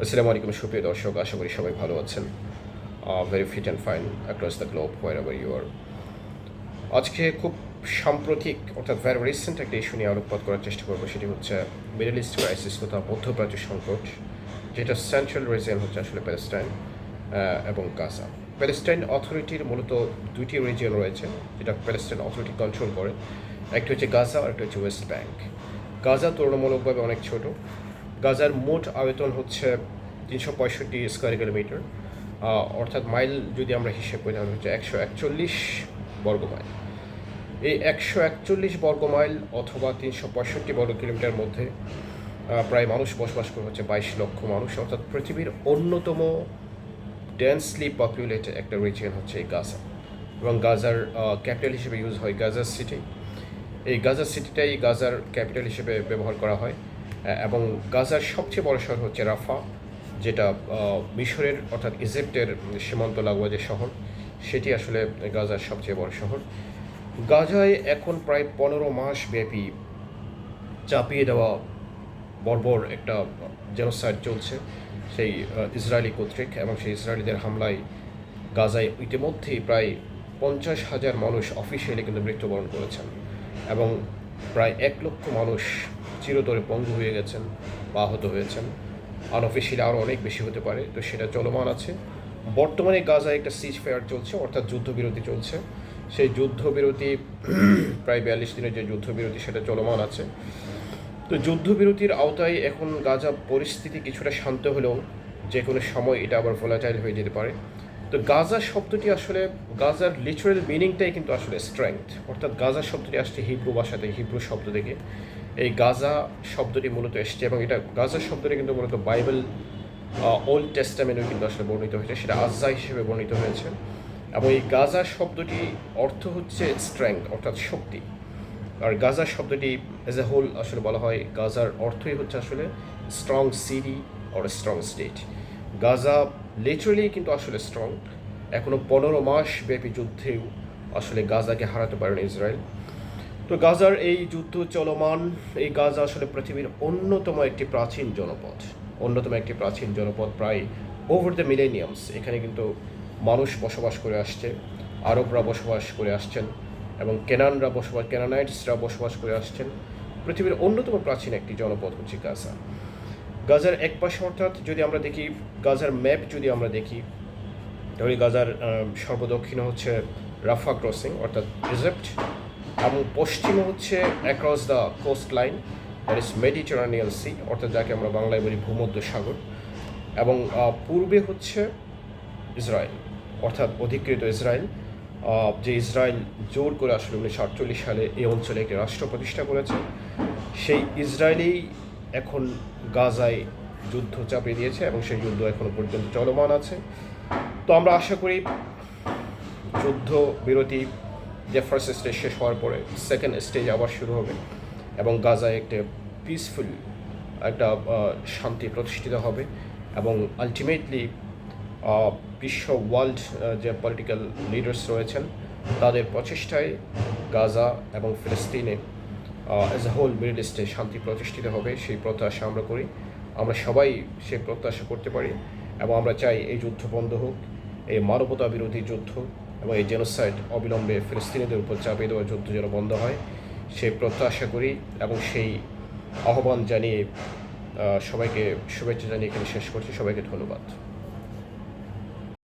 আসসালামু আলাইকুম সুপ্রিয় দর্শক, আশা করি সবাই ভালো আছেন। Very fit and fine across the globe wherever you are. আজকে খুব সাম্প্রতিক অর্থাৎ ভেরি রিসেন্ট একটা ইস্যু নিয়ে আলোকপাত করার চেষ্টা করবো। সেটি হচ্ছে মিডল ইস্ট ক্রাইসিস তথা মধ্যপ্রাচ্য সংকট, যেটা সেন্ট্রাল রিজিয়ন হচ্ছে আসলে প্যালেস্টাইন এবং গাজা। প্যালেস্টাইন অথরিটির মূলত দুইটি রিজিয়ন রয়েছে যেটা প্যালেস্টাইন অথরিটি কন্ট্রোল করে। একটি হচ্ছে গাজা আর একটা হচ্ছে ওয়েস্ট ব্যাংক। গাজা তুলনামূলকভাবে অনেক ছোট। গাজার মোট আয়তন হচ্ছে 365 স্কোয়ার কিলোমিটার, অর্থাৎ মাইল যদি আমরা হিসেব করি তাহলে হচ্ছে 141 বর্গ মাইল। এই 141 বর্গ মাইল অথবা 365 বর্গ কিলোমিটার মধ্যে প্রায় মানুষ বসবাস করে হচ্ছে 22 লক্ষ মানুষ, অর্থাৎ পৃথিবীর অন্যতম ডেন্সলি পপুলেটেড একটা রিজিয়ন হচ্ছে এই গাজা। এবং গাজার ক্যাপিটাল হিসেবে ইউজ হয় গাজা সিটি। এই গাজা সিটিটাই গাজার ক্যাপিটাল হিসেবে ব্যবহার করা হয়। এবং গাজার সবচেয়ে বড় শহর হচ্ছে রাফা, যেটা মিশরের অর্থাৎ ইজিপ্টের সীমান্ত লাগোয়া যে শহর, সেটি আসলে গাজার সবচেয়ে বড় শহর। গাজায় এখন প্রায় 15 মাস ব্যাপী চাপিয়ে দেওয়া বর্বর একটা জেনোসাইড চলছে সেই ইসরায়েলি কর্তৃক, এবং সেই ইসরায়েলিদের হামলায় গাজায় ইতিমধ্যেই প্রায় 50,000 মানুষ অফিসিয়ালি কিন্তু মৃত্যুবরণ করেছেন, এবং প্রায় 1 লক্ষ মানুষ চিরতরে পঙ্গু হয়ে গেছেন বা আহত হয়েছেন। আনঅফিসিয়ালি আরও অনেক বেশি হতে পারে, তো সেটা চলমান আছে। বর্তমানে গাজায় একটা সিজ ফায়ার চলছে, অর্থাৎ যুদ্ধবিরতি চলছে। সেই যুদ্ধবিরতি প্রায় 42 দিনের যে যুদ্ধবিরতি সেটা চলমান আছে। তো যুদ্ধবিরতির আওতায় এখন গাজা পরিস্থিতি কিছুটা শান্ত হলেও যে কোনো সময় এটা আবার ভোলাটাইল হয়ে যেতে পারে। তো গাজা শব্দটি আসলে গাজার লিটারাল মিনিংটাই কিন্তু আসলে স্ট্রেংথ, অর্থাৎ গাজা শব্দটি আসছে হিব্রু ভাষাতে, হিব্রু শব্দ থেকে এই গাজা শব্দটি মূলত এসছে, এবং এটা গাজা শব্দটি কিন্তু মূলত বাইবেল ওল্ড টেস্টামেন্টেও কিন্তু আসলে বর্ণিত হয়েছে, সেটা আজ্জা হিসেবে বর্ণিত হয়েছে। এবং এই গাজা শব্দটি অর্থ হচ্ছে স্ট্রেংথ অর্থাৎ শক্তি। আর গাজা শব্দটি এজ এ হোল আসলে বলা হয় গাজার অর্থই হচ্ছে আসলে strong city or strong state. Gaza literally কিন্তু আসলে স্ট্রং। এখনও 15 মাস ব্যাপী যুদ্ধেও আসলে গাজাকে হারাতে পারেন ইসরায়েল। তো গাজার এই যুদ্ধ চলমান, এই গাজা আসলে পৃথিবীর অন্যতম একটি প্রাচীন জনপদ প্রায় ওভার দ্য মিলেনিয়ামস। এখানে কিন্তু মানুষ বসবাস করে আসছে, আরবরা বসবাস করে আসছেন, এবং কেনানাইটসরা বসবাস করে আসছেন। পৃথিবীর অন্যতম প্রাচীন একটি জনপদ হচ্ছে গাজা। গাজার এক পাশে অর্থাৎ যদি আমরা দেখি গাজার ম্যাপ যদি আমরা দেখি তাহলে গাজার সর্বদক্ষিণে হচ্ছে রাফা ক্রসিং অর্থাৎ ইজিপ্ট, এবং পশ্চিমে হচ্ছে across the coastline that is Mediterranean sea, অর্থাৎ যাকে আমরা বাংলায় বলি ভূমধ্য সাগর, এবং পূর্বে হচ্ছে ইসরায়েল অর্থাৎ অধিকৃত ইসরায়েল, যে ইসরায়েল জোর করে আসলে 1948 সালে এই অঞ্চলে একটি রাষ্ট্র প্রতিষ্ঠা করেছে। সেই ইসরায়েলেই এখন গাজায় যুদ্ধ চাপিয়ে দিয়েছে, এবং সেই যুদ্ধ এখনও পর্যন্ত চলমান আছে। তো আমরা আশা করি যুদ্ধ বিরতি যে ফার্স্ট স্টেজ শেষ হওয়ার পরে সেকেন্ড স্টেজ আবার শুরু হবে, এবং গাজায় একটা পিসফুল একটা শান্তি প্রতিষ্ঠিত হবে, এবং আলটিমেটলি বিশ্ব ওয়ার্ল্ড যে পলিটিক্যাল লিডার্স রয়েছেন তাদের প্রচেষ্টায় গাজা এবং ফিলিস্তিনে অ্যাজ এ হোল মিডল ইস্টে শান্তি প্রতিষ্ঠিত হবে, সেই প্রত্যাশা আমরা করি। আমরা সবাই সেই প্রত্যাশা করতে পারি, এবং আমরা চাই এই যুদ্ধ বন্ধ হোক, এই মানবতা বিরোধী যুদ্ধ এবং এই জেনোসাইড অবিলম্বে ফিলিস্তিনিদের উপর চাপিয়ে দেওয়ার যুদ্ধ যেন বন্ধ হয়, সেই প্রত্যাশা করি, এবং সেই আহ্বান জানিয়ে সবাইকে শুভেচ্ছা জানিয়ে এখানে শেষ করছি। সবাইকে ধন্যবাদ।